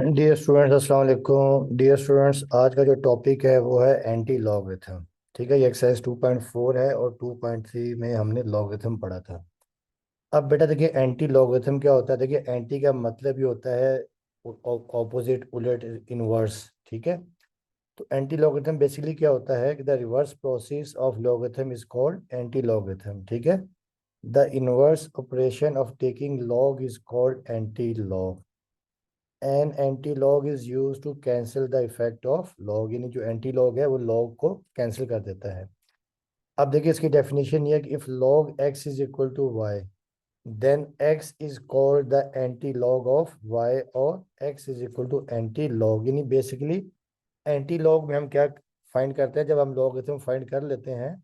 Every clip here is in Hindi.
डियर स्टूडेंट्स, अस्सलाम वालेकुम। डियर स्टूडेंट्स, आज का जो टॉपिक है वो है एंटी लॉगरिथम। ठीक है, ये एक्सरसाइज 2.4 है और 2.3 में हमने लॉगरिथम पढ़ा था। अब बेटा देखिए, एंटी लॉगरिथम क्या होता है। देखिए, एंटी का मतलब ही होता है ऑपोजिट, उलट, इनवर्स। ठीक है, तो एंटी लॉगरिथम बेसिकली क्या होता है कि the reverse process of logarithm is called anti logarithm. ठीक है, the inverse operation of taking log is called anti log. An anti log is use to cancel the effect of log, यानी जो एंटी लॉग है वो लॉग को कैंसिल कर देता है। अब देखिए, इसकी डेफिनेशन ये है कि if log x is equal to y, then x is called the anti log of y, और x is equal to anti log. यानी बेसिकली एंटी लॉग में हम क्या फाइंड करते हैं, जब हम लॉगरिथम फाइंड कर लेते हैं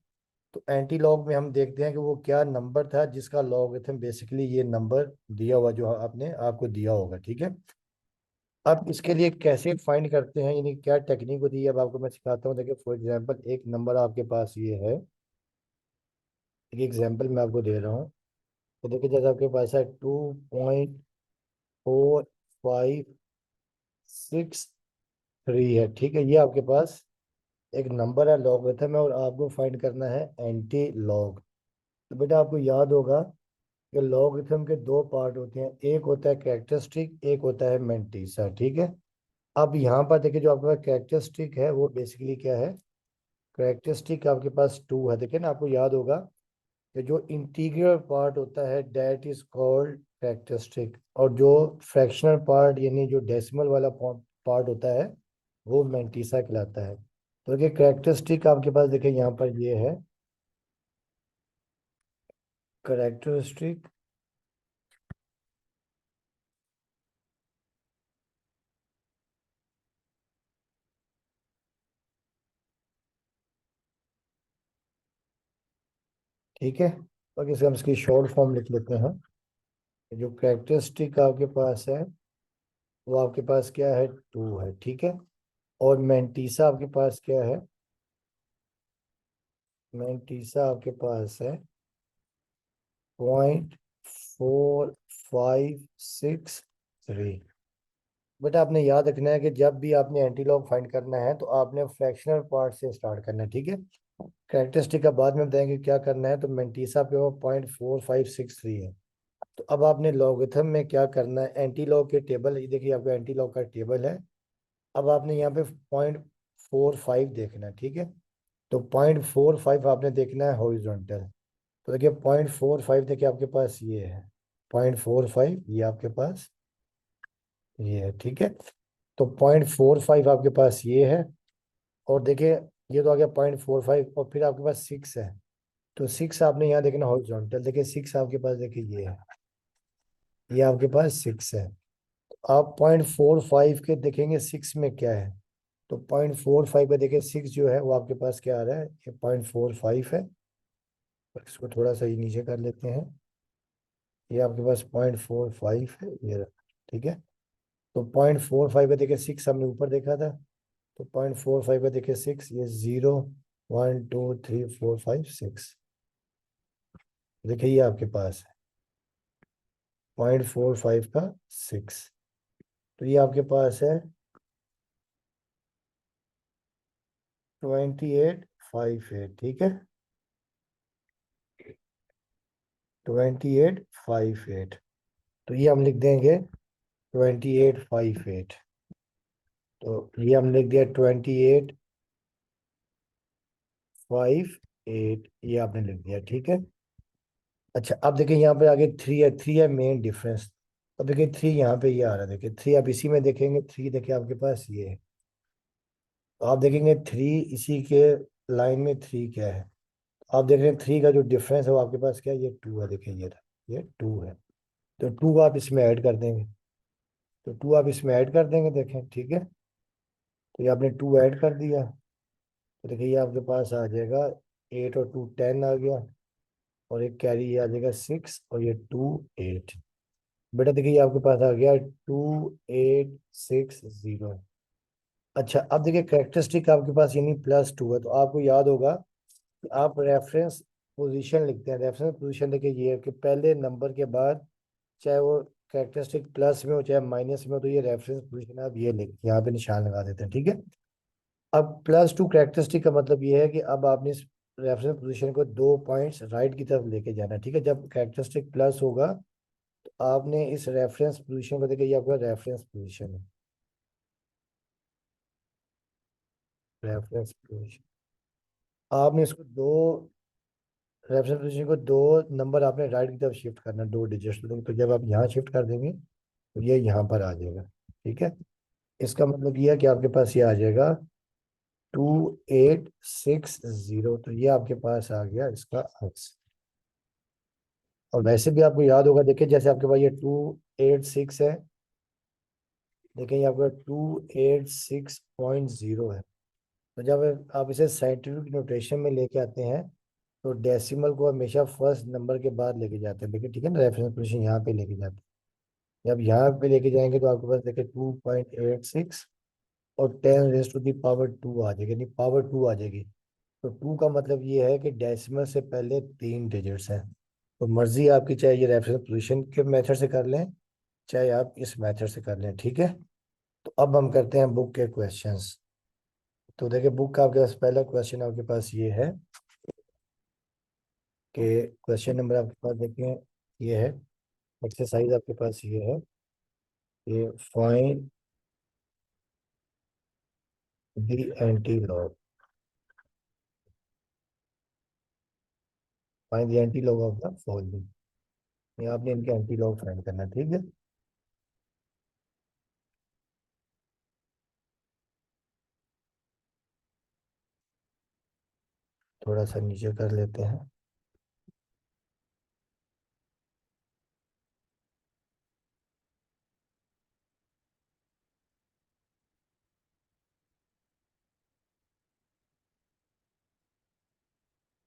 तो एंटी लॉग में हम देखते हैं कि वो क्या नंबर था जिसका लॉगरिथम बेसिकली ये नंबर दिया हुआ जो आपने आपको दिया होगा। ठीक है, अब इसके लिए कैसे फाइंड करते हैं, यानी क्या टेक्निक होती है, अब आपको मैं सिखाता हूँ। देखिए, फॉर एग्जांपल एक नंबर आपके पास ये है। एक एग्जांपल मैं आपको दे रहा हूँ। तो देखिए, जैसे आपके पास है 2.4563 है। ठीक है, ये आपके पास एक नंबर है, लॉगरिथम है, और आपको फाइंड करना है एंटी लॉग। तो बेटा आपको याद होगा कि लॉगरिथम के दो पार्ट होते हैं, एक होता है कैरेक्टरिस्टिक, एक होता है मैंटीसा। ठीक है, अब यहाँ पर देखिए, जो आपके पास कैरेक्टरिस्टिक है वो बेसिकली क्या है। करेक्टरिस्टिक आपके पास टू है। देखिए ना, आपको याद होगा कि जो इंटीग्रल पार्ट होता है दैट इज कॉल्ड करेक्टरिस्टिक, और जो फ्रैक्शनल पार्ट यानी जो डेसिमल वाला पार्ट होता है वो मैंटीसा कहलाता है। तो देखिए, करेक्टरिस्टिक आपके पास देखिए यहाँ पर ये है करेक्टरिस्टिक। ठीक है, और इसे हम इसकी शॉर्ट फॉर्म लिख लेते हैं। जो करेक्टरिस्टिक आपके पास है वो आपके पास क्या है, टू है। ठीक है, और मैंटीसा आपके पास क्या है, मैंटीसा आपके पास है 0.4563। बेटा आपने याद रखना है कि जब भी आपने एंटीलॉग फाइंड करना है तो आपने फ्रैक्शनल पार्ट से स्टार्ट करना है। ठीक है, कैरेक्टरिस्टिक का बाद में बताएंगे क्या करना है। तो मैंटीसा पे वो 0.4563 है। तो अब आपने लॉगरिथम में क्या करना है, एंटीलॉग के टेबल, ये देखिए आपका एंटीलॉग का टेबल है। अब आपने यहाँ पे 0.45 देखना है। ठीक है, तो 0.45 आपने देखना है हॉरिजॉन्टल। तो देखिए 0.45 देखिए आपके पास ये है, 0.45 ये आपके पास ये है। ठीक है, तो 0.45 आपके पास ये है, और देखिए ये तो आ गया 0.45, और फिर आपके पास सिक्स है। तो सिक्स आपने यहाँ देखना हॉरिजॉन्टल, देखिए सिक्स आपके पास देखिए ये है, ये आपके पास सिक्स है। आप 0.45 के देखेंगे सिक्स में क्या है। तो 0.45 पे देखिए सिक्स जो है वो आपके पास क्या आ रहा है, ये 0.45 है। और इसको थोड़ा सा ही नीचे कर लेते हैं, ये आपके पास 0.45 है, ये रहा। ठीक है, तो 0.45 पे देखिए सिक्स हमने ऊपर देखा था, तो 0.45 पे देखिए सिक्स, ये 0 1 2 3 4 5 6। देखिए ये आपके पास है 0.45 का सिक्स। तो ये आपके पास है 2858। ठीक है, 2858। तो ये हम लिख देंगे 2858। तो ये हम लिख दिया 2858, ये आपने लिख दिया। ठीक है, अच्छा अब देखिए यहाँ पे आगे थ्री है, थ्री है मेन डिफरेंस। अब देखिए थ्री यहाँ पे ये आ रहा है, देखिए थ्री आप इसी में देखेंगे, थ्री देखिए आपके पास ये है। तो आप देखेंगे थ्री इसी के लाइन में थ्री क्या है। तो आप देख रहे हैं थ्री का जो डिफरेंस है वो आपके पास क्या है, ये टू है। देखिए ये था, ये टू है। तो टू आप इसमें ऐड कर देंगे, तो टू आप इसमें ऐड कर देंगे, देखें। ठीक है, तो ये आपने टू ऐड कर दिया, तो देखिए ये आपके पास आ जाएगा 8 और 2 10 आ गया, और एक कैरी ये आ जाएगा सिक्स, और ये 2 8। बेटा देखिए ये आपके पास आ गया 2860। अच्छा अब देखिए कैरेक्टरिस्टिक आपके पास यानी +2 है, तो आपको याद होगा कि आप रेफरेंस पोजीशन लिखते हैं। रेफरेंस पोजीशन देखिए ये है कि पहले नंबर के बाद, चाहे वो कैरेक्टरिस्टिक प्लस में हो चाहे माइनस में हो, तो ये रेफरेंस पोजीशन आप ये लिख यहाँ पे निशान लगा देते हैं, ठीक है। अब +2 कैरेक्टरिस्टिक का मतलब ये है कि अब आपने इस रेफरेंस पोजीशन को 2 पॉइंट्स राइट की तरफ लेके जाना है, ठीक है। जब कैरेक्टरिस्टिक प्लस होगा तो आपने इस रेफरेंस पोजीशन को, देखिए ये आपका रेफरेंस पोजीशन है, रेफरेंस पोजीशन। आपने इसको दो रेफरेंस पोजीशन को 2 नंबर आपने राइट की तरफ शिफ्ट करना है, 2 डिजिट्स। तो जब आप यहाँ शिफ्ट कर देंगे तो ये यहाँ पर आ जाएगा, ठीक है। इसका मतलब ये है कि आपके पास ये आ जाएगा 2860, तो ये आपके पास आ गया इसका आंसर। और वैसे भी आपको याद होगा, देखिए जैसे आपके पास ये 286 है, देखिए ये आपका 286.0 है। तो जब आप इसे साइंटिफिक नोटेशन में लेके आते हैं तो डेसिमल को हमेशा फर्स्ट नंबर के बाद लेके जाते हैं, देखिए ठीक है ना, रेफरेंस पोजीशन यहाँ पे लेके जाते हैं। जब यहाँ पे लेके जाएंगे तो आपके पास देखिए 2.86 और 10⁻² आ जाएगी, नहीं पावर 2 आ जाएगी। तो 2 का मतलब ये है कि डेसिमल से पहले 3 डिजिट्स हैं। तो मर्जी आपकी, चाहे ये रेफरेंस पोजीशन के मेथड से कर लें चाहे आप इस मेथड से कर लें, ठीक है। तो अब हम करते हैं बुक के क्वेश्चंस। तो देखिए बुक का आपके पास पहला क्वेश्चन आपके पास ये है कि क्वेश्चन नंबर आपके पास देखिए ये है, एक्सरसाइज आपके पास ये है कि find the anti log, find the anti log of the following. ये आपने इनके एंटी लॉग फाइंड करना है, ठीक है। थोड़ा सा नीचे कर लेते हैं।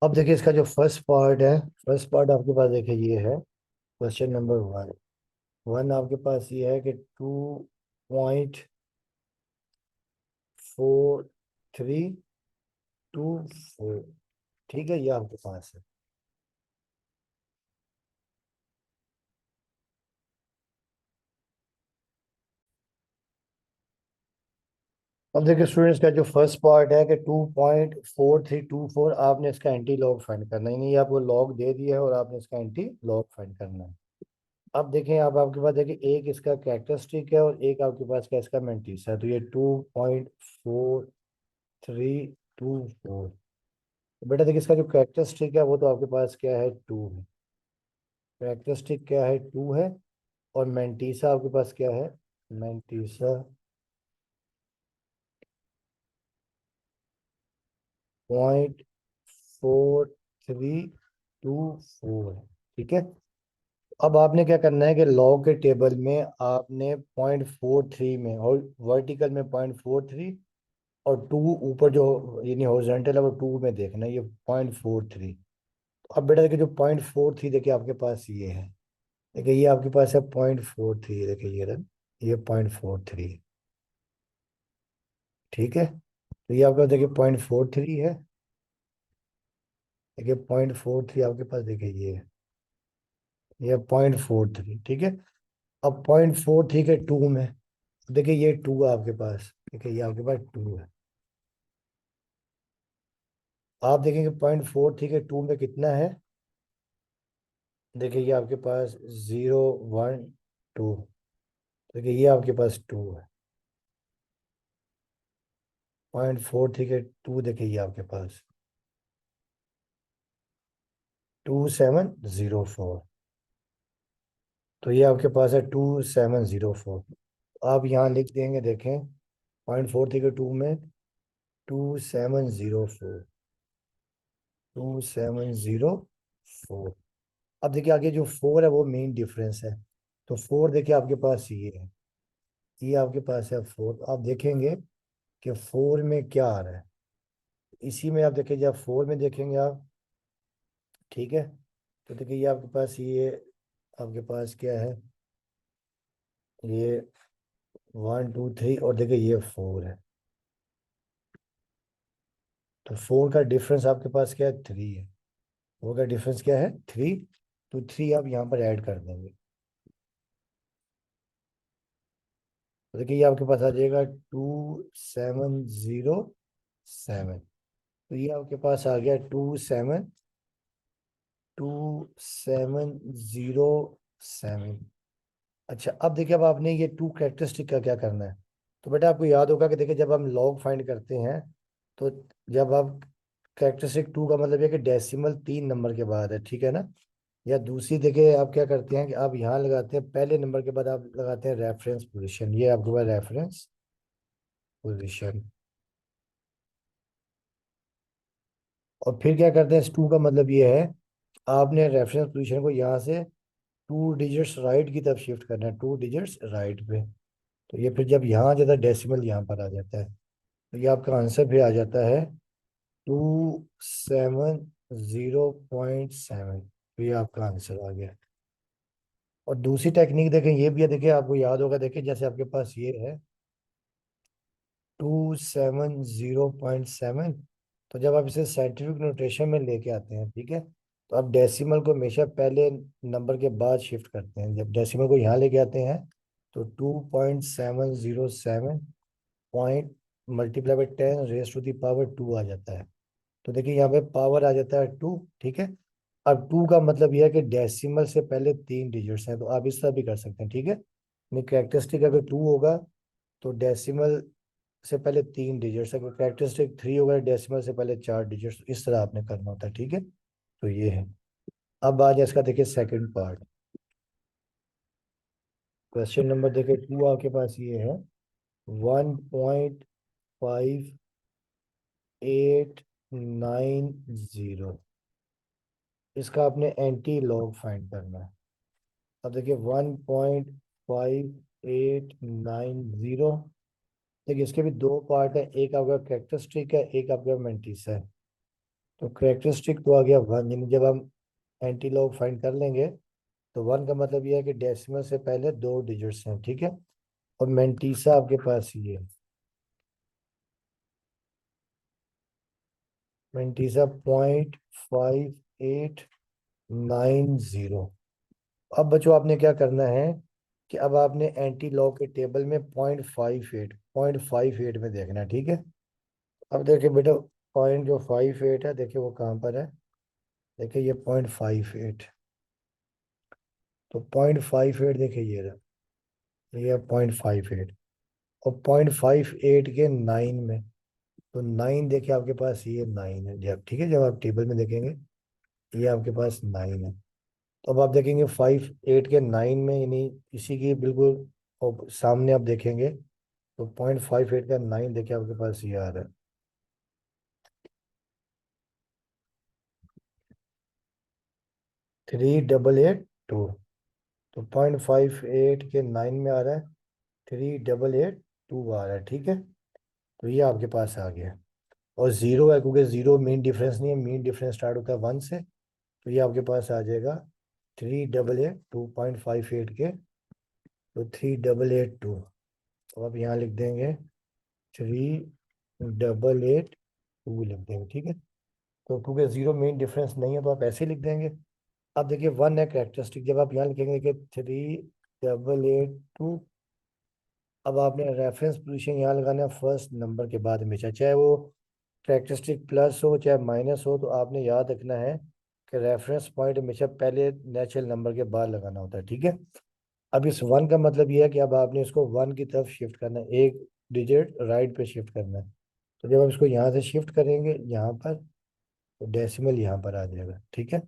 अब देखिए इसका जो फर्स्ट पार्ट है, फर्स्ट पार्ट आपके पास देखिए ये है क्वेश्चन नंबर 1। वन आपके पास ये है कि 2.4324, ठीक है, ये आपके पास है। अब देखिए स्टूडेंट्स का जो फर्स्ट पार्ट है कि 2.4324, आपने इसका एंटी लॉग फाइंड करना है, नहीं आपको लॉग दे दिया है और आपने इसका एंटी लॉग फाइंड करना है। अब देखें, आप आपके पास देखिए एक इसका कैरेक्टरिस्टिक है और एक आपके पास क्या इसका मेंटिस है, तो ये 2.4324। तो बेटा देखिए इसका जो कैरेक्टरिस्टिक है वो तो आपके पास क्या है, 2 है। कैरेक्टरिस्टिक क्या है, 2 है। और मेंटीसा आपके पास क्या है, मेंटीसा 0.4324 है, ठीक है। अब आपने क्या करना है कि लॉग के टेबल में आपने 0.43 में और वर्टिकल में 0.43 और 2 ऊपर जो यानी हॉरिजॉन्टल है वो 2 में देखना है, ये 0.43। अब बेटा देखिए जो 0.43 देखिए आपके पास ये है, देखिए ये आपके पास है 0.43, देखिए ये रहा, ये 0.43, ठीक है। तो ये आपके पास देखिए 0.43 है, देखिए 0.43 आपके पास देखिए ये 0.43, ठीक है। अब 0.43 के 2 में देखिए ये 2 है आपके पास, देखिए ये आपके पास 2 है। आप देखेंगे 0.43 के 2 में कितना है, देखिए ये आपके पास 012, देखिए ये आपके पास 2 है। 0.43 के 2 देखिए ये आपके पास 2704, तो ये आपके पास है 2704। आप यहाँ लिख देंगे, देखें 0.43 के 2 में 2704, 2704। अब देखिए आगे जो 4 है वो मेन डिफरेंस है, तो 4 देखिए आपके पास ये है, ये आपके पास है 4। आप देखेंगे कि 4 में क्या आ रहा है, इसी में आप देखिए जब 4 में देखेंगे आप, ठीक है। तो देखिए ये आपके पास ये आपके पास क्या है, ये 1 2 3 और देखिए ये 4 है। तो 4 का डिफरेंस आपके पास क्या है, 3 है। 4 का डिफरेंस क्या है, 3। तो 3 आप यहाँ पर ऐड कर देंगे, तो देखिए ये आपके पास आ जाएगा 2707। तो ये आपके पास आ गया 2707। अच्छा, अब देखिए अब आपने ये टू कैरेक्टरिस्टिक का क्या करना है। तो बेटा आपको याद होगा कि देखिए जब हम लॉग फाइंड करते हैं, तो जब आप कैरेक्टरिस्टिक टू का मतलब ये कि डेसिमल 3 नंबर के बाद है, ठीक है ना। या दूसरी देखिए आप क्या करते हैं कि आप यहाँ लगाते हैं पहले नंबर के बाद आप लगाते हैं रेफरेंस पोजीशन, ये आपके पास रेफरेंस पोजीशन। और फिर क्या करते हैं, इस टू का मतलब ये है आपने रेफरेंस पोजीशन को यहाँ से 2 डिजिट्स राइट की तरफ शिफ्ट करना है, 2 डिजिट्स राइट पे। तो ये फिर जब यहाँ आ जाता है डेसिमल यहाँ पर आ जाता है, तो ये आपका आंसर फिर आ जाता है 2707। तो ये आपका आंसर आ गया। और दूसरी टेक्निक देखें, ये भी है, देखिए आपको याद होगा, देखिए जैसे आपके पास ये है 2707। तो जब आप इसे साइंटिफिक नोटेशन में लेके आते हैं, ठीक है, तो आप डेसिमल को हमेशा पहले नंबर के बाद शिफ्ट करते हैं। जब डेसिमल को यहाँ लेके आते हैं तो 2707 point multiply by 10 raise to the power 2 आ जाता है। तो देखिए यहाँ पे पावर आ जाता है 2, ठीक है। अब 2 का मतलब यह है कि डेसिमल से पहले 3 डिजिट्स हैं, तो आप इस तरह भी कर सकते हैं, ठीक है। कैरेक्टरिस्टिक अगर 2 होगा तो डेसिमल से पहले 3 डिजिट्स, अगर कैरेक्टरिस्टिक 3 होगा डेसिमल से पहले 4 डिजिट्स, इस तरह आपने करना होता है, ठीक है। तो ये है। अब आ जाए इसका देखिए सेकंड पार्ट। क्वेश्चन नंबर देखिए 2 आपके पास ये है 1.5890। इसका आपने एंटी लॉग फाइंड करना है। अब देखिए 1.5890। देखिए इसके भी दो पार्ट है, एक आपका कैरेक्टरिस्टिक है, एक आपका मेंटिस है। तो कैरेक्टरिस्टिक तो आ गया 1, यानी जब हम एंटी लॉग फाइंड कर लेंगे तो 1 का मतलब यह है कि डेसिमल से पहले 2 डिजिट्स हैं, ठीक है। और मेंटीसा आपके पास ये है, मेंटीसा 0.5890। अब बच्चों आपने क्या करना है कि अब आपने एंटी लॉग के टेबल में 0.58 में देखना है, ठीक है। अब देखिए बेटा पॉइंट जो 58 है, देखिए वो कहाँ पर है। देखिए ये 0.58। तो 0.58 देखिए ये रहा, ये 0.58। और 0.58 के 9 में, तो 9 देखिए आपके पास ये 9 है जब, ठीक है, जब आप टेबल में देखेंगे ये आपके पास 9 है। तो अब आप देखेंगे 58 के 9 में, यानी इसी की बिल्कुल सामने आप देखेंगे तो 0.58 का 9 देखिए आपके पास ये आ रहा है 3882। तो 0.58 के 9 में आ रहा है 3882 आ रहा है, ठीक है। तो ये आपके पास आ गया। और जीरो है क्योंकि जीरो मीन डिफरेंस नहीं है, मीन डिफरेंस स्टार्ट होता है 1 से। तो ये आपके पास आ जाएगा 3882 0.58 के, तो 3882। तो आप यहाँ लिख देंगे 3882 लिख देंगे, ठीक है। तो क्योंकि जीरो मेन डिफरेंस नहीं है तो आप ऐसे ही लिख देंगे। अब देखिए 1 है कैरेक्टरिस्टिक, जब आप यहाँ लिखेंगे कि 3882। अब आपने रेफरेंस पोजीशन यहाँ लगाना है फर्स्ट नंबर के बाद हमेशा, चाहे वो कैरेक्टरिस्टिक प्लस हो चाहे माइनस हो, तो आपने याद रखना है कि रेफरेंस पॉइंट हमेशा पहले नेचुरल नंबर के बाद लगाना होता है, ठीक है। अब इस 1 का मतलब ये है कि अब आपने इसको 1 की तरफ शिफ्ट करना है, एक डिजिट राइट पे शिफ्ट करना है। तो जब आप इसको यहाँ से शिफ्ट करेंगे यहाँ पर, तो डेसिमल यहाँ पर आ जाएगा, ठीक है।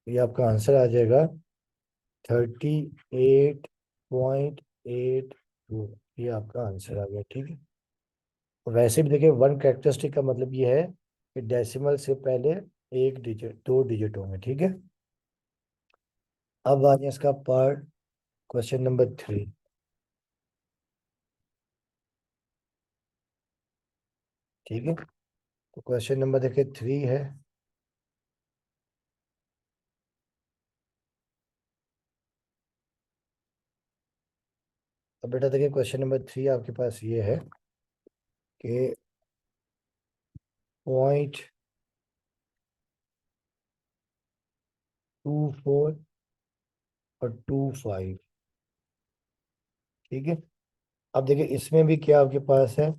ये आपका आंसर आ जाएगा 38.82। ये आपका आंसर आ गया, ठीक है। वैसे भी देखिए 1 कैरेक्टरिस्टिक का मतलब ये है कि डेसिमल से पहले एक डिजिट 2 डिजिट होंगे, ठीक है। अब आ जाए इसका पार्ट, क्वेश्चन नंबर 3, ठीक है। तो क्वेश्चन नंबर देखिए 3 है। अब बेटा देखिए क्वेश्चन नंबर 3 आपके पास ये है कि 0.24 और 25, ठीक है। अब देखिए इसमें भी क्या आपके पास है,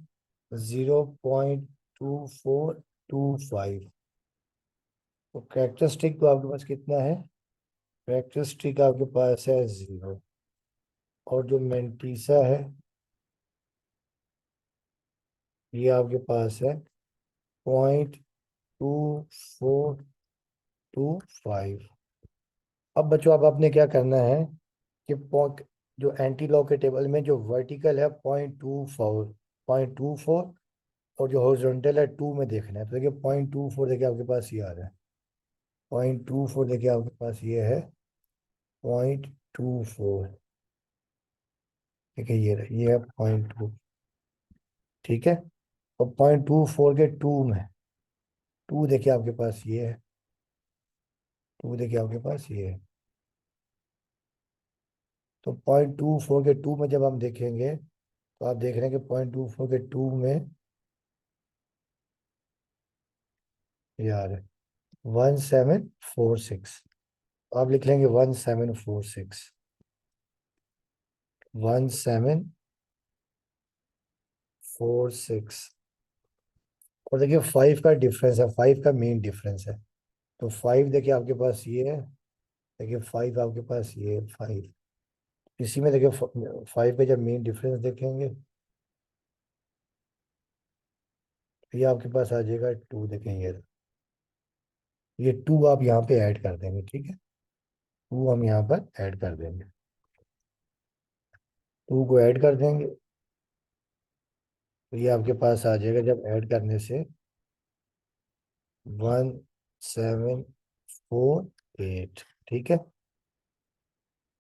0.2425। तो कैरेक्टरिस्टिक तो आपके पास कितना है, कैरेक्टरिस्टिक आपके पास है 0। और जो मेंटीसा है ये आपके पास है 0.2425। अब बच्चों अब आपने क्या करना है कि जो एंटी लॉग के टेबल में जो वर्टिकल है 0.24, और जो हॉरिजॉन्टल है 2 में देखना है। तो देखिए 0.24 देखिए आपके पास ये आ रहा है, 0.24 देखिए आपके पास ये है 0.24। देखिए ये है 0.2। ठीक है। और 0.24 के 2 में, 2 देखिए आपके पास ये है, 2 देखिए आपके पास ये है। तो 0.24 के 2 में जब हम देखेंगे तो आप देख रहे हैं कि 0.24 के 2 में ये आ रहा है 1746। आप लिख लेंगे 1746, 1746। और देखिए 5 का डिफरेंस है, 5 का मेन डिफरेंस है। तो 5 देखिए आपके पास ये है, देखिए 5 आपके पास ये है 5। इसी में देखिए 5 पे जब मेन डिफरेंस देखेंगे तो ये आपके पास आ जाएगा 2। देखेंगे ये 2 आप यहाँ पे ऐड कर देंगे, ठीक है, 2 हम यहाँ पर ऐड कर देंगे, 2 को ऐड कर देंगे तो ये आपके पास आ जाएगा जब ऐड करने से 1748। ठीक है।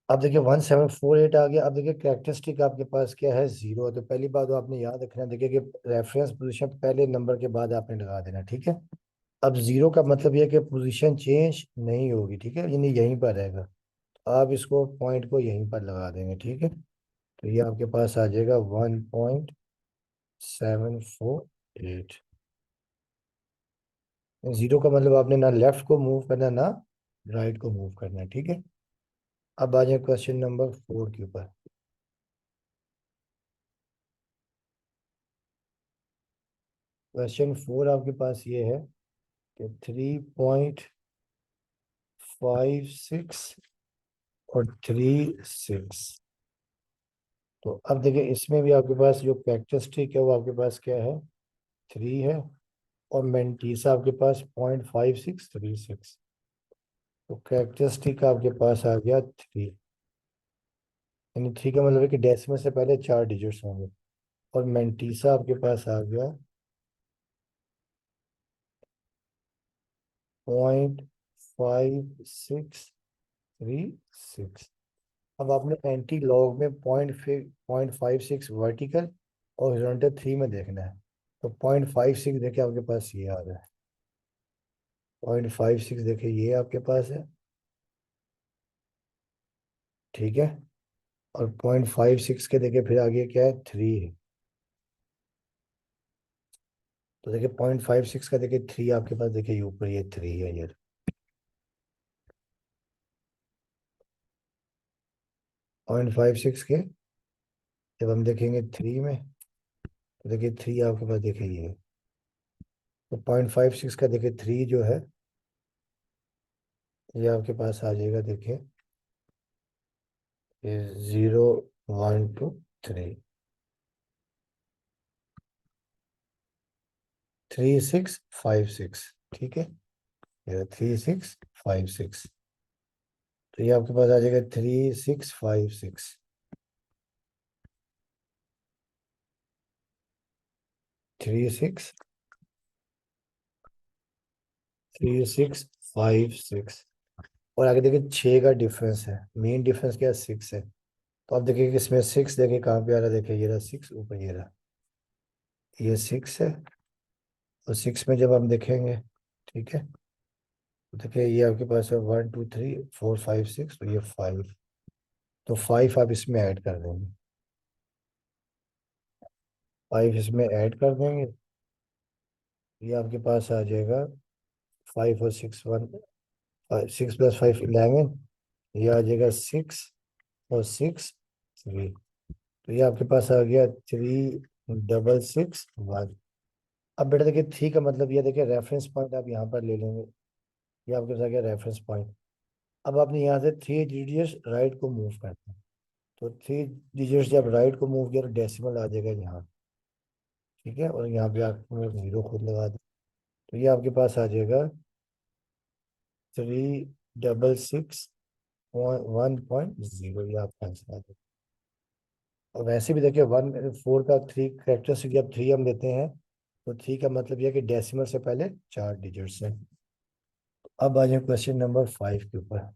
अब देखिए 1748 आ गया। अब देखिए कैरेक्टरिस्टिक आपके पास क्या है, 0। तो पहली बात तो आपने याद रखना है, देखिए कि रेफरेंस पोजीशन पहले नंबर के बाद आपने लगा देना, ठीक है। अब 0 का मतलब ये है कि पोजीशन चेंज नहीं होगी, ठीक है, यानी यहीं पर रहेगा। तो आप इसको पॉइंट को यहीं पर लगा देंगे, ठीक है। तो ये आपके पास आ जाएगा 1748। 0 का मतलब आपने ना लेफ्ट को मूव करना ना राइट को मूव करना है, ठीक है। अब आ जाए क्वेश्चन नंबर 4 के ऊपर। क्वेश्चन 4 आपके पास ये है कि 3.56 और 36। तो अब देखिए इसमें भी आपके पास जो कैरेक्टरिस्टिक है वो आपके पास क्या है, 3 है। और मेंटीसा आपके पास 0.5636। तो कैरेक्टरिस्टिक आपके पास आ गया 3, यानी 3 का मतलब है कि डेसिमल से पहले 4 डिजिट्स होंगे। और मेंटीसा आपके पास आ गया 0.5636। अब आपने एंटी लॉग में 0.56 वर्टिकल और हॉरिजॉन्टल 3 में देखना है। तो 0.56 देखिए आपके पास ये आ रहा है, 0.56 देखिए ये आपके पास है, ठीक है। और 0.56 के देखिए फिर आगे क्या है, 3 है। तो देखिए 0.56 का देखिए 3 आपके पास, देखिए ये ऊपर ये 3 है ये। 0.56 के जब हम देखेंगे 3 में तो देखिए 3 आपके पास देखिए ये है। तो 0.56 का देखिए 3 जो है ये आपके पास आ जाएगा, देखिए ये 0 1 2 3, 3656, ठीक है, ये 3656। तो ये आपके पास आ जाएगा 3656, 3656। और आगे देखिए 6 का डिफरेंस है, मेन डिफरेंस क्या है, 6 है। तो आप देखिए कि इसमें 6 देखिए कहाँ पे आ रहा है, देखिए ये रहा 6 ऊपर, ये रहा ये 6 है। और 6 में जब हम देखेंगे, ठीक है, तो देखिए ये आपके पास है 1 2 3 4 5 6, तो ये 5। तो 5 आप इसमें ऐड कर देंगे, 5 इसमें ऐड कर देंगे। ये आपके पास आ जाएगा 5 और 6 6 + 5 11। ये आ जाएगा 6 और 6 3। तो ये आपके पास आ गया 3661। अब बेटा देखिए थ्री का मतलब ये देखिए रेफरेंस पॉइंट आप यहाँ पर ले लेंगे। ये आपके पास आ गया रेफरेंस पॉइंट। अब आपने यहाँ से थ्री डिजिट्स राइट को मूव करना है। तो थ्री डिजिट्स जब राइट को मूव किया तो डेसिमल आ जाएगा यहाँ। ठीक है, और यहाँ पे आपको जीरो खुद लगा दो। तो ये आपके पास आ जाएगा 366.1.0। ये आपका आंसर आ जाएगा। और वैसे भी देखिए वन फोर का थ्री करेक्टरिस्टिक जब थ्री हम लेते हैं तो थ्री का मतलब यह है कि डेसिमल से पहले चार डिजिट्स हैं। अब आ जाए क्वेश्चन नंबर 5 के ऊपर।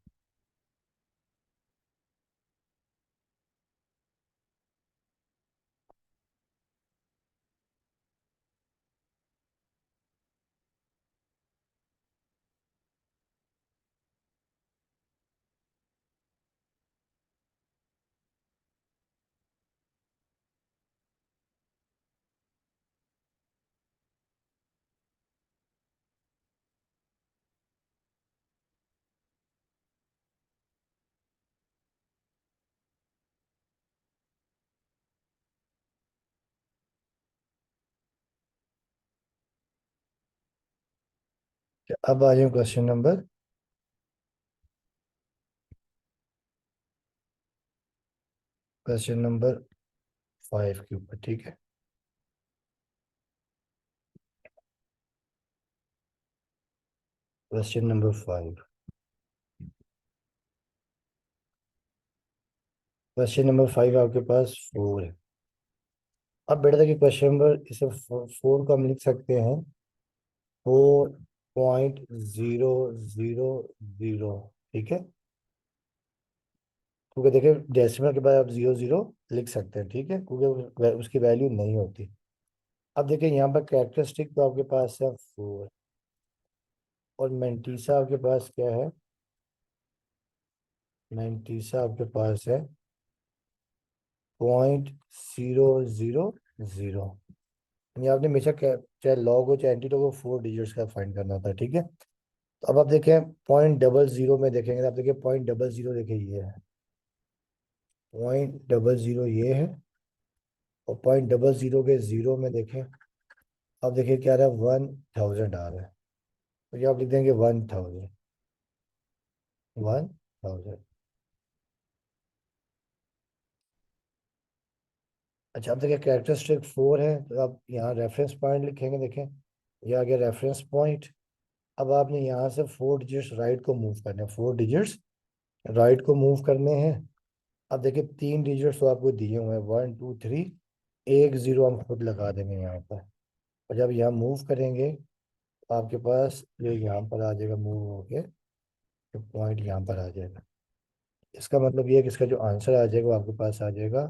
अब आ जाए क्वेश्चन नंबर 5 के ऊपर। ठीक है, क्वेश्चन नंबर 5। क्वेश्चन नंबर 5 आपके पास फोर है। अब बेटा देखिए क्वेश्चन नंबर इसे फोर को हम लिख सकते हैं 4.000। ठीक है, क्योंकि देखिए डेसिमल के बाद आप जीरो जीरो लिख सकते हैं। ठीक है, क्योंकि उसकी वैल्यू नहीं होती। अब देखिए यहाँ पर कैरेक्टरिस्टिक तो आपके पास है फोर, और मेंटीसा आपके पास क्या है? मेंटीसा आपके पास है 0.000। यानी आपने हमेशा चाहे लॉग हो चाहे एंटी हो, फोर डिजिट्स का फाइंड करना होता है। ठीक है, तो अब आप देखें 0.00 में देखेंगे तो आप देखिए 0.00 देखिए ये है, 0.00 ये है, और 0.00 के जीरो में देखें अब देखिए क्या आ रहा है, 1000 आ रहा है। तो ये आप लिख देंगे 1000। 1000। अच्छा, अब देखिए कैरेक्टरिस्टिक फोर है तो आप यहाँ रेफरेंस पॉइंट लिखेंगे। देखें ये आ गया रेफरेंस पॉइंट। अब आपने यहाँ से फोर डिजिट्स राइट को मूव करने हैं, फोर डिजिट्स राइट को मूव करने हैं। अब देखिए तीन डिजिट्स तो आपको दिए हुए हैं, 1 2 3। एक जीरो हम खुद लगा देंगे यहाँ पर। और जब यहाँ मूव करेंगे तो आपके पास ये यहाँ पर आ जाएगा मूव होके, तो पॉइंट यहाँ पर आ जाएगा। इसका मतलब ये है कि इसका जो आंसर आ जाएगा वो आपके पास आ जाएगा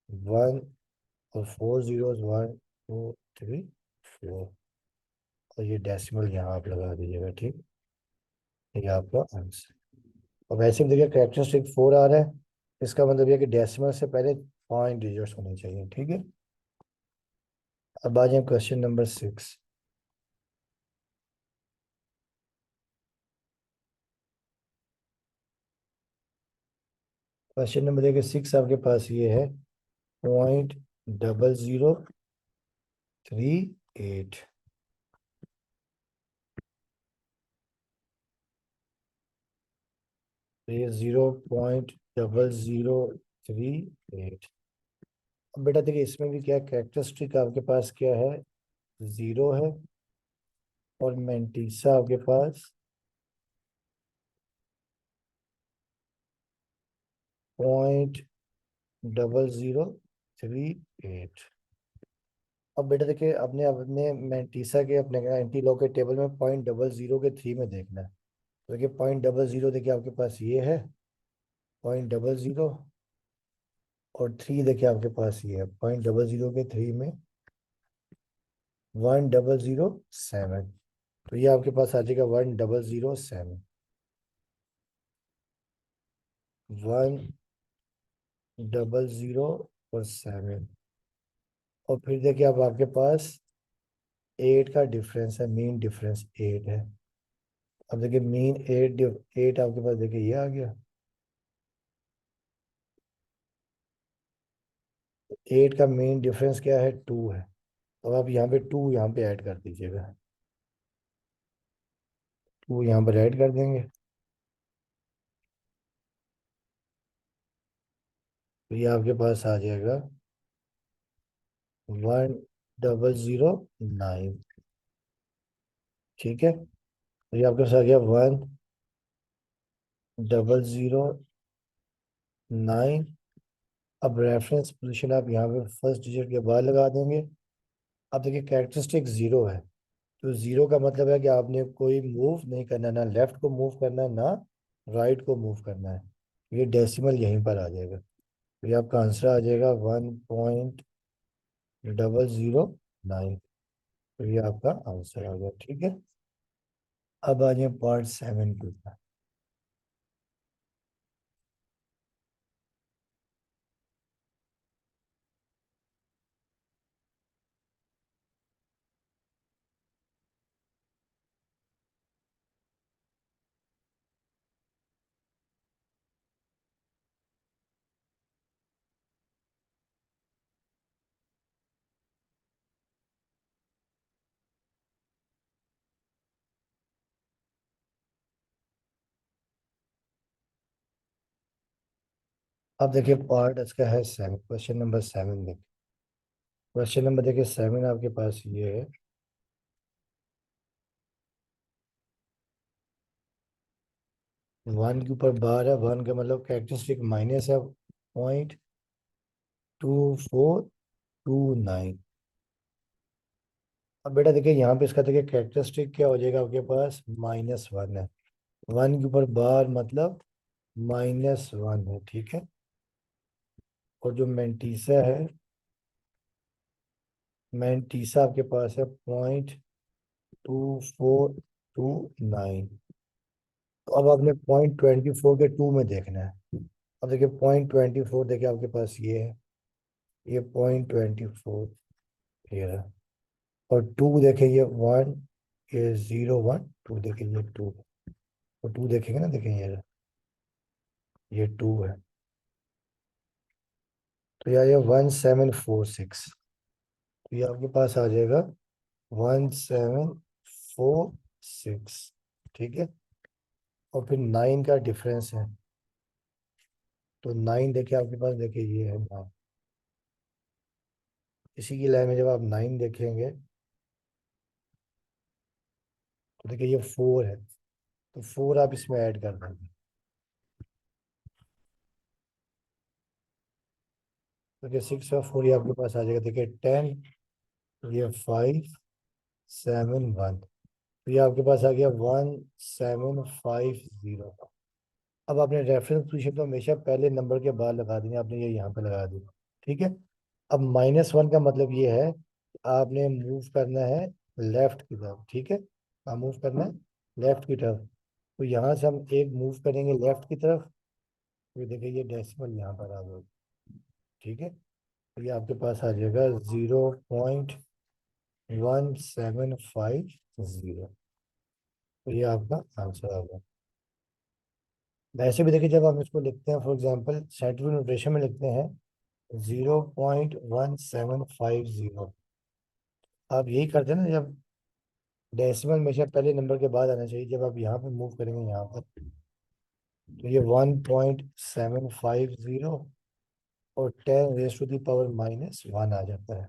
वन, और फोर जीरोज 1 2 3 4। और ये डेसिमल यहाँ आप लगा दीजिएगा। ठीक, ये आपका आंसर। और वैसे भी देखिए कैरेक्टरिस्टिक फोर आ रहा है, इसका मतलब ये है कि डेसिमल से पहले पांच डिजिट्स होने चाहिए। ठीक है, अब आ जाए क्वेश्चन नंबर 6। क्वेश्चन नंबर देखिए 6 आपके पास ये है 0.0038। तो ये 0.0038। अब बेटा देखिए इसमें भी क्या कैरेक्टरिस्टिक आपके पास क्या है, जीरो है, और मेंटीसा आपके पास 0.0038। अब बेटा देखिए अपने अपने मेंटीसा के अपने एंटी लॉ के टेबल में 0.00 के थ्री में देखना है। तो देखिए 0.00 देखिए आपके पास ये है 0.00, और थ्री देखिए आपके पास ये है 0.00 के थ्री में 1007। तो ये आपके पास आ जाएगा 1007। 1007। और फिर देखिए अब आपके पास एट का डिफरेंस है, मीन डिफरेंस एट है। अब देखिए मीन एट, एट आपके पास देखिए ये आ गया। 8 का मेन डिफरेंस क्या है, 2 है। तो आप यहाँ पे 2 यहाँ पे ऐड कर दीजिएगा, 2 यहाँ पर ऐड कर देंगे। तो ये आपके पास आ जाएगा 1009। ठीक है, तो ये आपके पास आ गया 1009। अब रेफरेंस पोजीशन आप यहाँ पे फर्स्ट डिजिट के बाद लगा देंगे। अब देखिए कैरेक्टरिस्टिक जीरो है, तो जीरो का मतलब है कि आपने कोई मूव नहीं करना, ना लेफ्ट को मूव करना है ना राइट को मूव करना है। ये डेसिमल यहीं पर आ जाएगा, तो ये आपका आंसर आ जाएगा 1009। तो ये आपका आंसर आ गया। ठीक है, अब आ जाए पार्ट 7 के ऊपर। अब देखिए पार्ट इसका है 7, क्वेश्चन नंबर 7 देखिए। क्वेश्चन नंबर देखिए 7 आपके पास ये है। 1 के ऊपर बार है, 1 का मतलब कैरेक्टरिस्टिक माइनस है 0.2429। अब बेटा देखिए यहाँ पे इसका देखिए कैरेक्टरिस्टिक क्या हो जाएगा, आपके पास -1 है। 1 के ऊपर बार मतलब -1 है। ठीक है, और जो मेंटीसा है, मेंटीसा आपके पास है 0.2429। तो अब आपने 0.24 के 2 में देखना है। अब देखिए 0.24 देखिए आपके पास ये है, ये 0.24 ये रहा। और 2 देखिए ये 1, ये 0 1 2 देखिए ये 2। और 2 देखेंगे ना, देखिए ये रहा, ये 2 है। तो यार ये 1746। तो ये आपके पास आ जाएगा 1746। ठीक है, और फिर 9 का डिफरेंस है। तो 9 देखिए आपके पास, देखिए ये है 9। इसी की लाइन में जब आप 9 देखेंगे तो देखिए ये 4 है, तो 4 आप इसमें ऐड कर देंगे। तो देखिए 6 और 4 ये आपके पास आ जाएगा, देखिए 10, ये 571। तो ये आपके पास आ गया 1750। अब आपने रेफरेंस पोजीशन तो हमेशा पहले नंबर के बाद लगा देंगे, आपने ये यहाँ पे लगा दी। ठीक है, अब -1 का मतलब ये है कि आपने मूव करना है लेफ्ट की तरफ। ठीक है, आप मूव करना है लेफ्ट की तरफ। तो यहाँ से हम एक मूव करेंगे लेफ्ट की तरफ, तो देखिए ये डेसिमल यहाँ पर आ जाएगा। ठीक है, तो ये आपके पास आ जाएगा 0.1750। तो ये आपका आंसर आ गया। वैसे भी देखिए जब हम इसको लिखते हैं, फॉर एग्जांपल साइंटिफिक नोटेशन में लिखते हैं 0.1750। आप यही करते हैं ना, जब डेसिमल हमेशा पहले नंबर के बाद आना चाहिए। जब आप यहाँ पे मूव करेंगे यहाँ पर, तो ये 1.750 और 10 raised to the power -1 आ जाता है।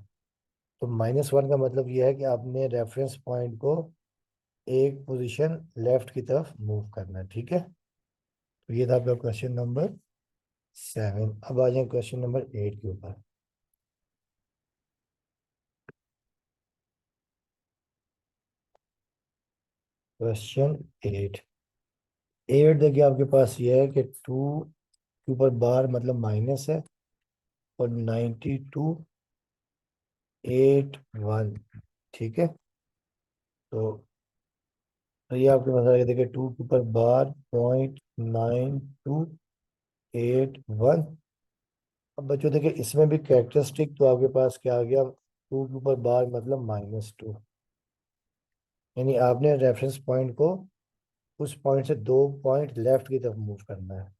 तो -1 का मतलब ये है कि आपने रेफरेंस पॉइंट को एक पोजीशन लेफ्ट की तरफ मूव करना है। ठीक है, तो ये था आपका क्वेश्चन नंबर 7। अब आ जाए क्वेश्चन नंबर 8 के ऊपर। क्वेश्चन 8। 8 देखिए आपके पास ये है कि 2 के ऊपर बार मतलब माइनस है, और 9281। ठीक है, तो ये आपके पास आएगा, देखिए 2 के ऊपर बार 0.9281। अब बच्चों देखिए इसमें भी कैरेक्टरिस्टिक तो आपके पास क्या आ गया, 2 के ऊपर बार मतलब -2। यानी आपने रेफरेंस पॉइंट को उस पॉइंट से 2 पॉइंट लेफ्ट की तरफ मूव करना है।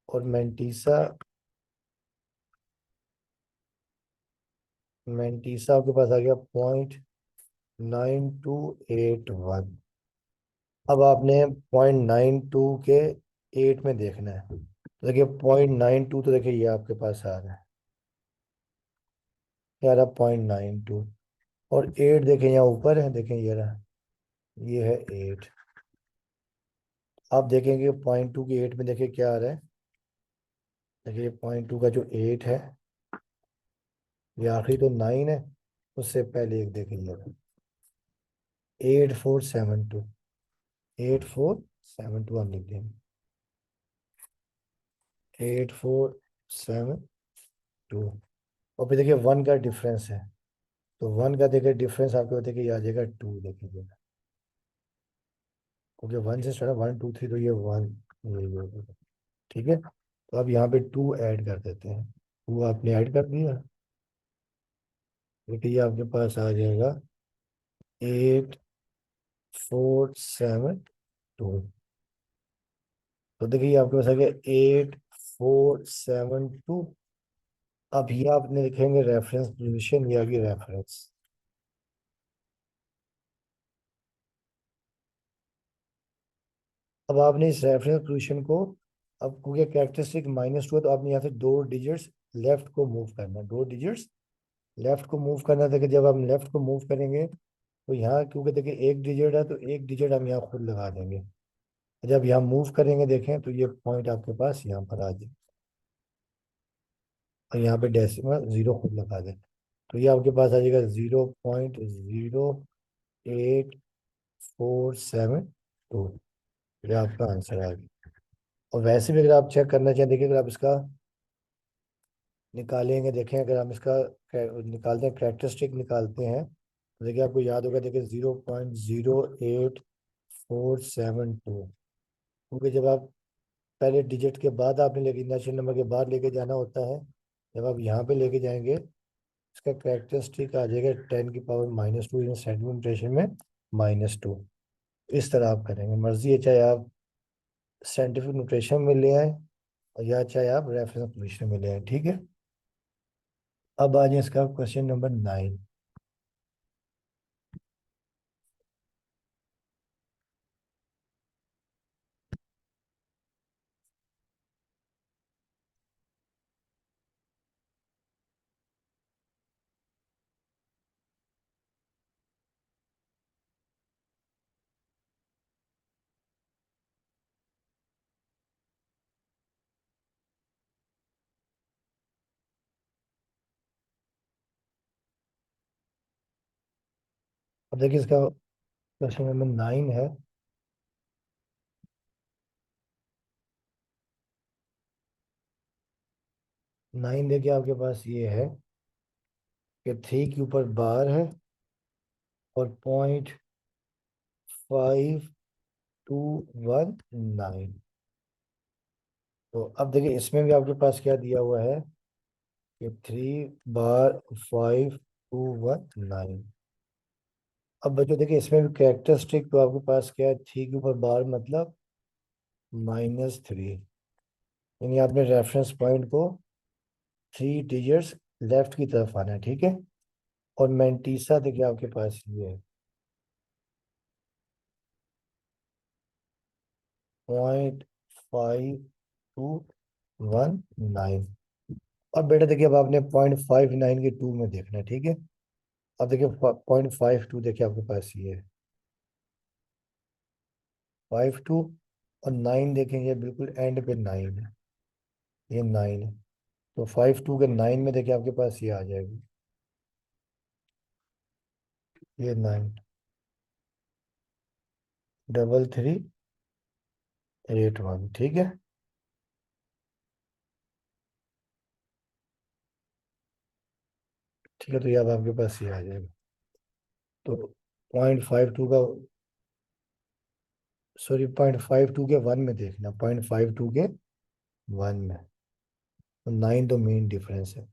और मेंटीसा मैंटीसा आपके पास आ गया 0.9281। अब आपने 0.92 के 8 में देखना है, तो देखिए 0.92, तो देखिए ये आपके पास आ रहा है, क्या आ रहा है 0.92। और 8 देखें यहाँ ऊपर है, देखें ये रहा, ये है 8। आप देखेंगे 0.2 के 8 में देखिए क्या आ रहा है, देखिए 0.2 का जो 8 है, ये आखिरी तो 9 है, उससे पहले एक देखेंगे 8472। 8472 हम लिख देंगे, 8472। और फिर देखिए 1 का डिफरेंस है, तो 1 का देखिए डिफरेंस आपको बताइए कि ये आ जाएगा 2, देखिए, क्योंकि 1 से स्टार्ट 1 2 3, तो ये 1, ये होगा। ठीक है, तो अब यहाँ पे 2 ऐड कर देते हैं, 2 आपने ऐड कर दिया, देखिए ये आपके पास आ जाएगा 8472। तो देखिए ये आपके पास आ गया 8472। अब ये आपने लिखेंगे रेफरेंस पोजीशन, ये आ गई रेफरेंस। अब आपने इस रेफरेंस पोजीशन को, अब क्योंकि कैरेक्टरिस्टिक -2 है, तो आपने यहाँ से 2 डिजिट्स लेफ्ट को मूव करना है, 2 डिजिट्स लेफ्ट को मूव करना है। देखिए जब हम लेफ्ट को मूव करेंगे, तो यहाँ क्योंकि देखिए 1 डिजिट है, तो 1 डिजिट हम यहाँ खुद लगा देंगे। जब यहाँ मूव करेंगे देखें, तो ये पॉइंट आपके पास यहाँ पर आ जाए, और यहाँ पे डेसिमल 0 खुद लगा दें, तो ये आपके पास आ जाएगा 0.08472। ये आपका आंसर आ गया। और वैसे भी अगर आप चेक करना चाहें, देखिए अगर आप इसका निकालेंगे, देखें अगर हम इसका निकालते हैं, कैरेक्टरिस्टिक निकालते हैं, तो देखिए आपको याद होगा, देखिए 0.08472। क्योंकि जब आप पहले डिजिट के बाद आपने लेके नेचुरल नंबर के बाद लेके जाना होता है, जब आप यहाँ पे लेके जाएंगे, इसका कैरेक्टरिस्टिक आ जाएगा 10⁻², इन सेंटीमीटर में -2। इस तरह आप करेंगे, मर्जी है, चाहे आप साइंटिफिक नोटेशन में ले आए, या चाहे आप रेफरेंस पोजीशन में ले आए। ठीक है, अब आ जाए इसका क्वेश्चन नंबर 9। अब देखिए इसका क्वेश्चन नंबर 9 है। 9 देखिए आपके पास ये है कि 3 के ऊपर बार है, और 0.5219। तो अब देखिए इसमें भी आपके पास क्या दिया हुआ है कि 3 बार 5219। अब बच्चों देखिए इसमें भी कैरेक्टरिस्टिक, तो आपके पास क्या है, 3 के ऊपर बार मतलब -3, यानी आपने रेफरेंस पॉइंट को 3 डिजिट्स लेफ्ट की तरफ आना है। ठीक है, और मैंटीसा देखिए आपके पास ये है 0.5219। अब बेटा देखिए, अब आपने 0.59 के 2 में देखना है। ठीक है, अब देखिए 0.52 देखिए आपके पास ये है 52, और 9 देखेंगे बिल्कुल एंड पे 9 है, ये 9 है, तो 52 के 9 में देखिए आपके पास ये आ जाएगा, ये 9 3381। ठीक है, ठीक है, तो ये अब आपके पास ये आ जाएगा। तो 0.52 का, सॉरी 0.52 के 1 में देखना, 0.52 के 1 में, तो 9 तो मेन डिफरेंस है।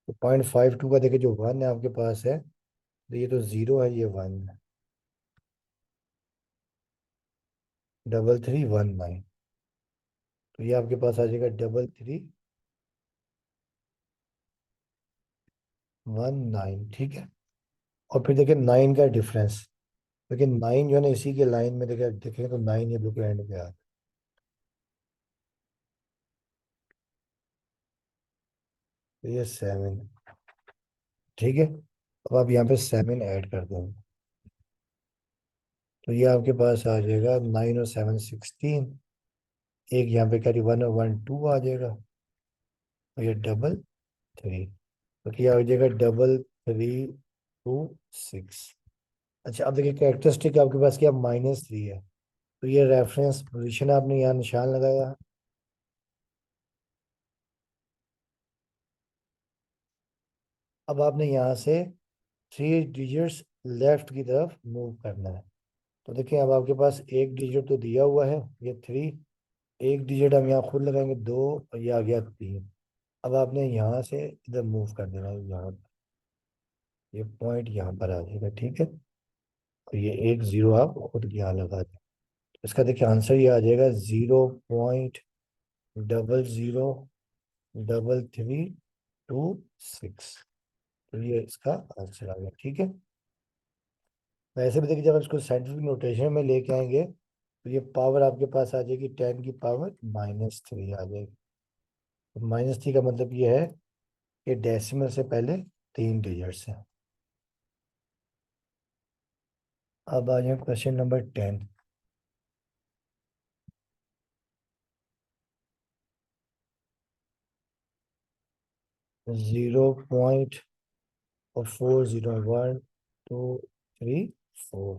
तो 0.52 का देखिए जो 1 है आपके पास है, तो ये तो 0 है, ये 1 है, 3319। तो ये आपके पास आ जाएगा 3319। 19, ठीक है। और फिर देखिए 9 का डिफरेंस, लेकिन 9 जो है ना इसी के लाइन में देखिए देखेंगे तो 9 ये बिल्कुल एंड पे आ, तो ये 7, ठीक है। अब आप यहाँ पे 7 ऐड कर दो, तो ये आपके पास आ जाएगा 9 और 7 16। एक यहाँ पे करीब 1 और 1 2 आ जाएगा, और ये डबल 3, तो क्या हो जाएगा डबल 3 2 6। अच्छा अब देखिए कैरेक्टरिस्टिक आपके पास क्या -3 है, तो ये रेफरेंस पोजीशन आपने यहाँ निशान लगाया। अब आपने यहाँ से 3 डिजिट्स लेफ्ट की तरफ मूव करना है। तो देखिए अब आपके पास एक डिजिट तो दिया हुआ है, ये 3, एक डिजिट हम यहाँ खुद लगाएंगे 2, और ये आ गया 3। अब आपने यहाँ से इधर मूव कर देना है, यहाँ ये पॉइंट यहाँ पर आ जाएगा, ठीक है। तो ये एक जीरो आप खुद यहाँ लगा दें, तो इसका देखिए आंसर ये आ जाएगा 0.003326। तो ये इसका आंसर आ गया, ठीक है। वैसे भी देखिए जब आप इसको साइंटिफिक नोटेशन में लेके आएंगे तो ये पावर आपके पास आ जाएगी 10 की पावर -3 आ जाएगी। तो -3 का मतलब ये है कि डेसिमल से पहले 3 डिजिट्स हैं। अब आ जाए क्वेश्चन नंबर 10। 0.401234,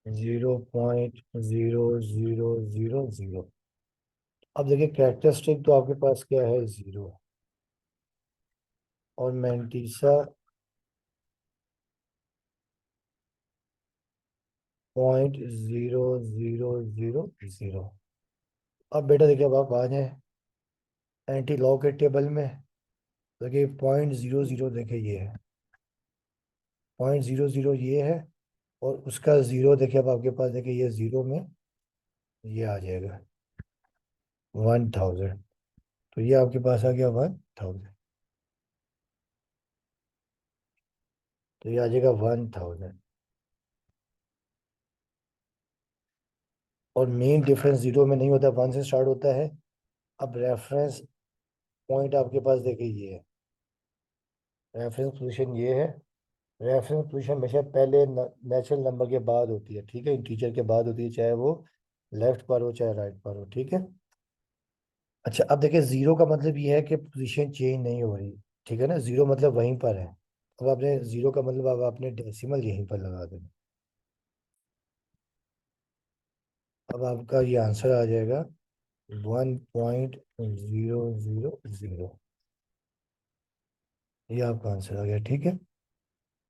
0.0000। अब देखिए कैरेक्टरिस्टिक तो आपके पास क्या है, 0, और मैंटीसा 0.0000। अब बेटा देखिए अब आप आ जाए एंटी लॉ के टेबल में, देखिए 0.00 देखिए ये है, 0.00 ये है, और उसका जीरो देखिए अब आपके पास देखिए ये जीरो में ये आ जाएगा 1000। तो ये आपके पास आ गया 1000, तो ये आ जाएगा 1000। और मेन डिफरेंस जीरो में नहीं होता, 1 से स्टार्ट होता है। अब रेफरेंस पॉइंट आपके पास देखिए ये है, रेफरेंस पोजीशन ये है। रेफरेंस पोजीशन हमेशा पहले नेचुरल नंबर के बाद होती है, ठीक है, इंटीजर के बाद होती है, चाहे वो लेफ्ट पर हो चाहे राइट पर हो, ठीक है। अच्छा अब देखिए जीरो का मतलब ये है कि पोजीशन चेंज नहीं हो रही, ठीक है ना, जीरो मतलब वहीं पर है। अब आपने जीरो का मतलब अब आपने डेसिमल यहीं पर लगा देना। अब आपका ये आंसर आ जाएगा 1.000। ये आपका आंसर आ गया, ठीक है।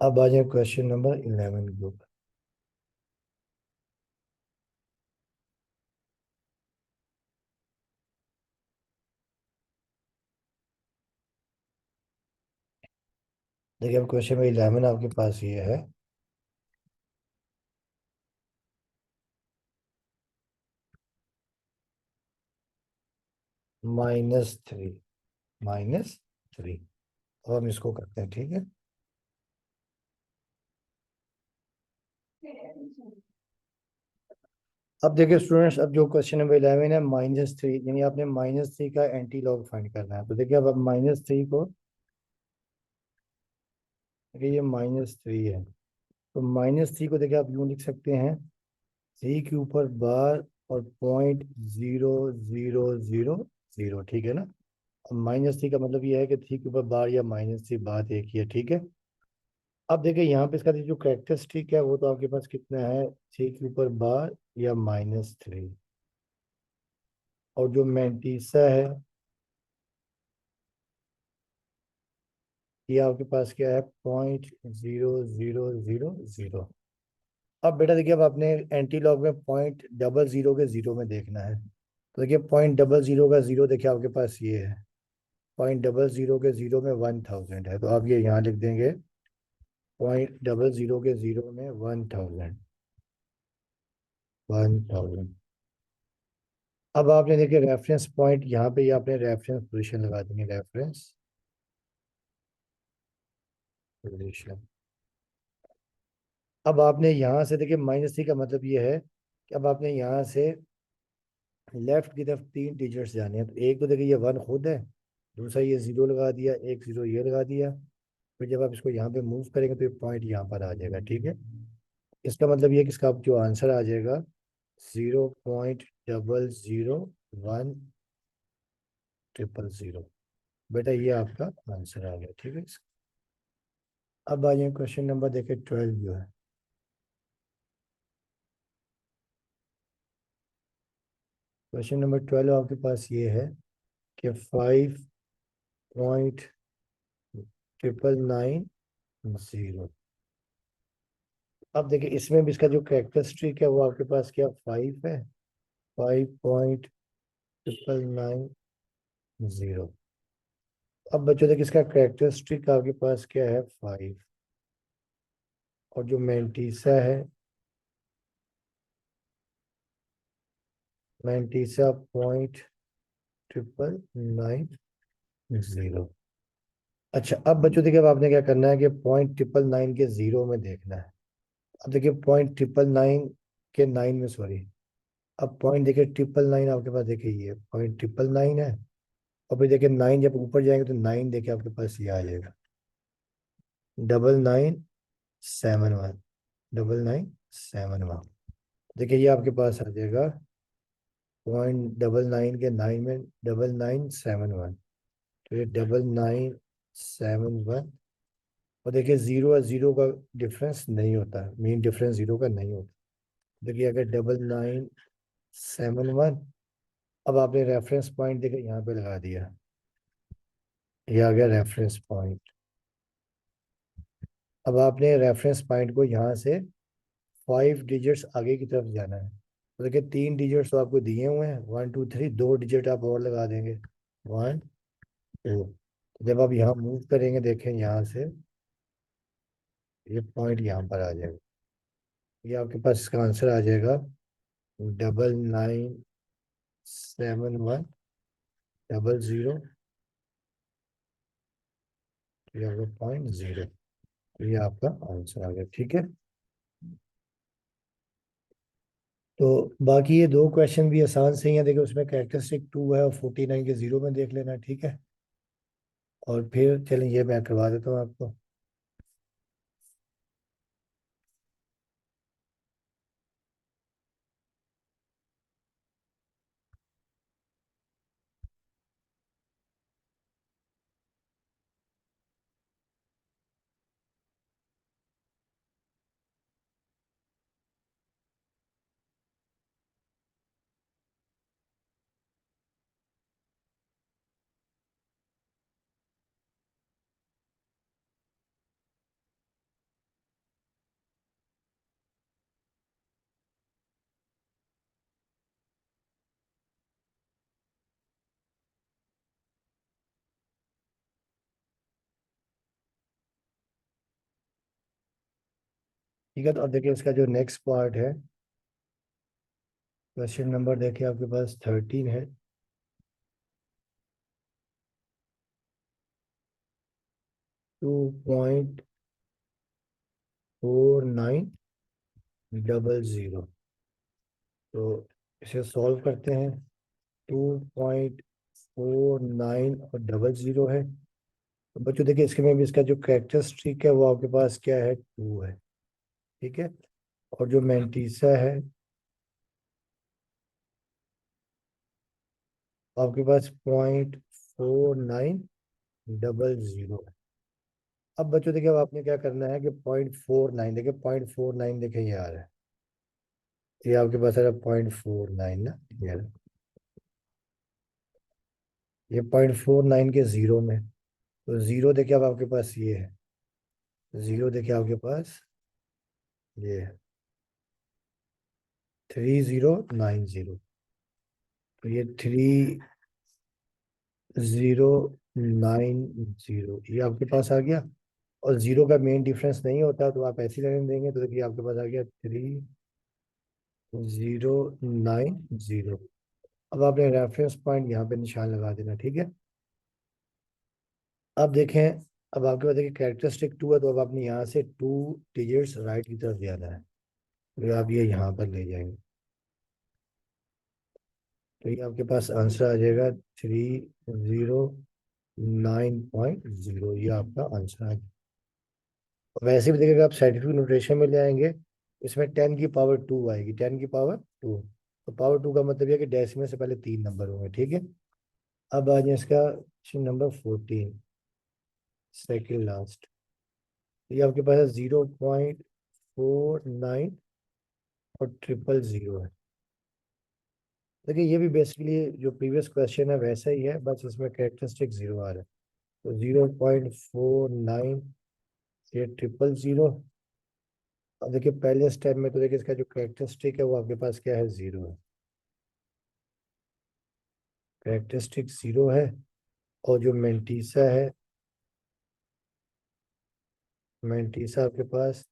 अब आ जाए क्वेश्चन नंबर 11 के ऊपर। देखिए अब क्वेश्चन नंबर 11 आपके पास ये है, -3, -3। अब हम इसको करते हैं, ठीक है। अब देखिए स्टूडेंट्स, अब जो क्वेश्चन नंबर 11 है -3, यानी आपने -3 का एंटी लॉग फाइंड करना है। तो देखिए अब -3 को, देखिए ये -3 है, तो -3 को देखिए आप यूँ लिख सकते हैं, 3 के ऊपर बार और .0000, ठीक है ना। अब -3 का मतलब ये है कि 3 के ऊपर बार या -3 बात एक ही है, ठीक है। अब देखिए यहाँ पे इसका जो कैरेक्टरिस्टिक है वो तो आपके पास कितना है, 3 के ऊपर बार या -3, और जो मैंटीसा है ये आपके पास क्या है, .0000। अब बेटा देखिए अब आपने एंटी लॉग में .00 के जीरो में देखना है। तो देखिए .00 का जीरो देखिए आपके पास ये है, .00 के जीरो में 1000 है, तो आप ये यहाँ लिख देंगे, .00 के जीरो में 1000, 1000। अब आपने देखिए रेफरेंस पॉइंट यहाँ पे, ये आपने रेफरेंस पोजीशन लगा देंगे, रेफरेंस पोजीशन। अब आपने यहाँ से देखिए -3 का मतलब ये है कि अब आपने यहाँ से लेफ्ट की तरफ 3 डिजिट्स जाने हैं। तो एक तो देखिए ये 1 खुद है, दूसरा ये 0 लगा दिया, एक 0 ये लगा दिया। फिर जब आप इसको यहाँ पे मूव करेंगे तो ये पॉइंट यहाँ पर आ जाएगा, ठीक है। इसका मतलब ये है कि इसका अब जो आंसर आ जाएगा 0.000100। बेटा ये आपका आंसर आ गया, ठीक है। अब आ जाए क्वेश्चन नंबर देखिए 12 जो है। क्वेश्चन नंबर 12 आपके पास ये है कि 5.99990। अब देखिए इसमें भी इसका जो कैरेक्टरिस्टिक है वो आपके पास क्या 5 है, 5.99990। अब बच्चों देखिए इसका कैरेक्टरिस्टिक आपके पास क्या है 5, और जो मैंटीसा है, मैंटीसा 0.99990। अच्छा अब बच्चों देखिए अब आपने क्या करना है कि 0.999 के 0 में देखना है। अब देखिए 0.999 के 9 में, सॉरी। अब पॉइंट देखिए 999 आपके पास देखिए ये 0.999 है। और फिर देखिए 9 जब ऊपर जाएंगे तो 9 देखिए आपके पास ये आ जाएगा 9971, 9971। देखिए ये आपके पास आ जाएगा 0.99 के 9 में 9971। तो ये 9971। और देखिए 0 और 0 का डिफरेंस नहीं होता, मेन डिफरेंस 0 का नहीं होता। देखिए अगर 9971, अब आपने रेफरेंस पॉइंट देखिए यहाँ पे लगा दिया, ये आ गया रेफरेंस पॉइंट। अब आपने रेफरेंस पॉइंट को यहाँ से 5 डिजिट्स आगे की तरफ जाना है। तो देखिए 3 डिजिट्स तो आपको दिए हुए हैं, 1 2 3, 2 डिजिट आप और लगा देंगे, 1 2। जब आप यहाँ मूव करेंगे देखें यहाँ से, ये पॉइंट यहाँ पर आ जाएगा। ये आपके पास इसका आंसर आ जाएगा 997100, ये आपका 0.0। ये आपका आंसर आ गया, ठीक है। तो बाकी ये दो क्वेश्चन भी आसान से ही है, देखिए उसमें कैरेक्टरिस्टिक 2 है और 49 के 0 में देख लेना, ठीक है। और फिर चलिए ये मैं करवा देता हूँ आपको। ठीक है, तो अब देखिए इसका जो नेक्स्ट पार्ट है, क्वेश्चन नंबर देखिए आपके पास 13 है। 2.4900। तो इसे सॉल्व करते हैं। 2.49 और 00 है। तो बच्चों देखिए इसके में भी इसका जो कैरेक्टरिस्टिक है वो आपके पास क्या है 2 है, ठीक है। और जो मैंटीसा है आपके पास 0.4900 है। अब बच्चों देखिए अब आपने क्या करना है कि 0.49, देखिए 0.49 देखिए ये आ रहा है, ये आपके पास आ रहा है 0.49 ना, ये आ रहा है। ये 0.49 के 0 में, तो 0 देखिए अब आपके पास ये है, 0 देखिए आपके पास ये है 3090। तो ये 3090 ये आपके पास आ गया। और 0 का मेन डिफरेंस नहीं होता तो आप ऐसे ही रहने देंगे। तो देखिए आपके पास आ गया 3090। अब आपने रेफरेंस पॉइंट यहाँ पे निशान लगा देना, ठीक है। अब देखें, अब आपके पास देखिए कैरेक्टरिस्टिक 2 है, तो अब आपने यहाँ से 2 डिजिट्स राइट की तरफ जाना है, तो आप ये यहाँ पर ले जाएंगे, तो ये आपके पास आंसर आ जाएगा 309.0, ये आपका आंसर आ जाएगा। वैसे भी देखिएगा, आप साइंटिफिक नोटेशन में ले आएंगे, इसमें 10 की पावर 2 आएगी, 10 की पावर 2, तो पावर 2 का मतलब ये है कि डेसिमल से पहले 3 नंबर होंगे, ठीक है। अब आ जाए इसका क्वेश्चन नंबर 14, सेकेंड लास्ट। ये आपके पास है 0.49 और 000 है। देखिए ये भी बेसिकली जो प्रीवियस क्वेश्चन है वैसा ही है, बस इसमें कैरेक्टरिस्टिक 0 आ रहा है, तो 0.49 ये 000। अब देखिए पहले स्टेप में तो देखिए इसका जो कैरेक्टरिस्टिक है वो आपके पास क्या है, 0 है, कैरेक्टरिस्टिक 0 है। और जो मेंटीसा है, मेंटीसा आपके पास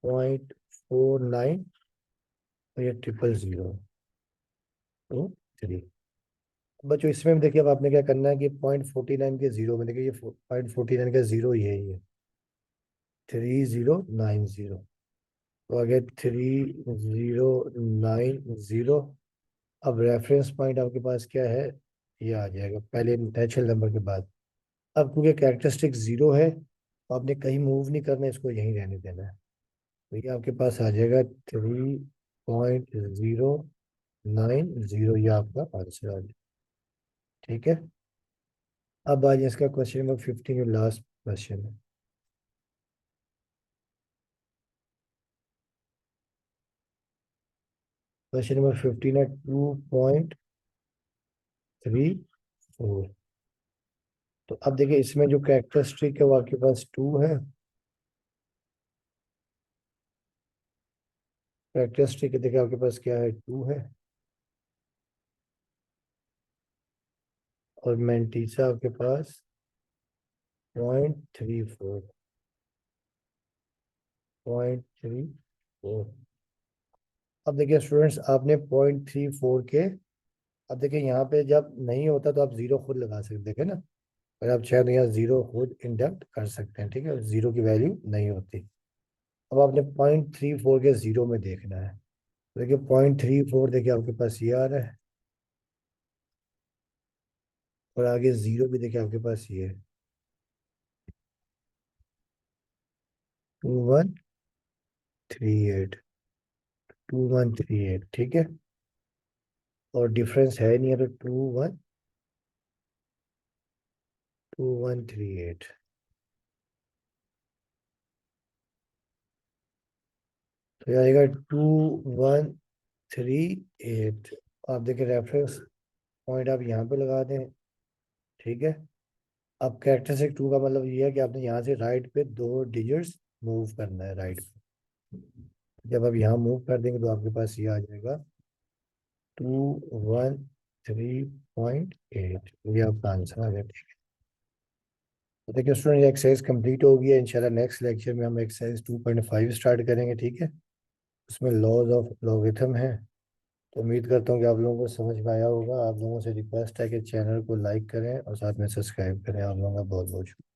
0.49 और ये 000, तो 3। बच्चों इसमें भी देखिए, अब आपने क्या करना है कि 0.49 के 0 में देखिए, ये 0.49 का 0 यही है, 3090, तो आगे 3090। अब रेफरेंस पॉइंट आपके पास क्या है, ये आ जाएगा पहले नेचुरल नंबर के बाद। अब क्योंकि कैरेक्टरिस्टिक 0 है, तो आपने कहीं मूव नहीं करना है, इसको यहीं रहने देना है, तो ये आपके पास आ जाएगा 3.090, ये आपका आंसर आ जाएगा, ठीक है। अब आज इसका क्वेश्चन नंबर 15, जो लास्ट क्वेश्चन है। क्वेश्चन नंबर 15 है 2.34। तो अब देखिए इसमें जो कैरेक्टरिस्टिक है वो आपके पास 2 है, कैरेक्टरिस्टिक देखिए आपके पास क्या है, 2 है। और मेंटीसा आपके पास 0.34, 0.34। अब देखिए स्टूडेंट्स, आपने 0.34 के, अब देखिए यहाँ पे जब नहीं होता तो आप जीरो खुद लगा सकते, देखे ना, अगर आप चाहे तो यहाँ जीरो खुद इंडक्ट कर सकते हैं, ठीक है, जीरो की वैल्यू नहीं होती। अब आपने 0.34 के जीरो में देखना है, देखिए 0.34 देखिए आपके पास ये आ रहा है, और आगे जीरो भी देखिए आपके पास ये है, 2138, 2138, ठीक है। और डिफरेंस है नहीं है, तो 2138, तो ये आएगा 2138। आप देखिए रेफरेंस पॉइंट आप यहाँ पे लगा दें, ठीक है। अब कैरेक्टरिस्टिक 2 का मतलब ये है कि आपने यहाँ से राइट पे 2 डिजिट्स मूव करना है, राइट पे। जब आप यहाँ मूव कर देंगे तो आपके पास ये आ जाएगा 213.8, ये आपका आंसर आ गया, ठीक है। तो देखिए स्टूडेंट, ये एक्सरसाइज कंप्लीट हो गई है। इंशाल्लाह नेक्स्ट लेक्चर में हम एक्सरसाइज 2.5 स्टार्ट करेंगे, ठीक है। उसमें लॉज ऑफ लॉगरिथम है। तो उम्मीद करता हूँ कि आप लोगों को समझ में आया होगा। आप लोगों से रिक्वेस्ट है कि चैनल को लाइक करें और साथ में सब्सक्राइब करें। आप लोगों का बहुत बहुत शुक्रिया।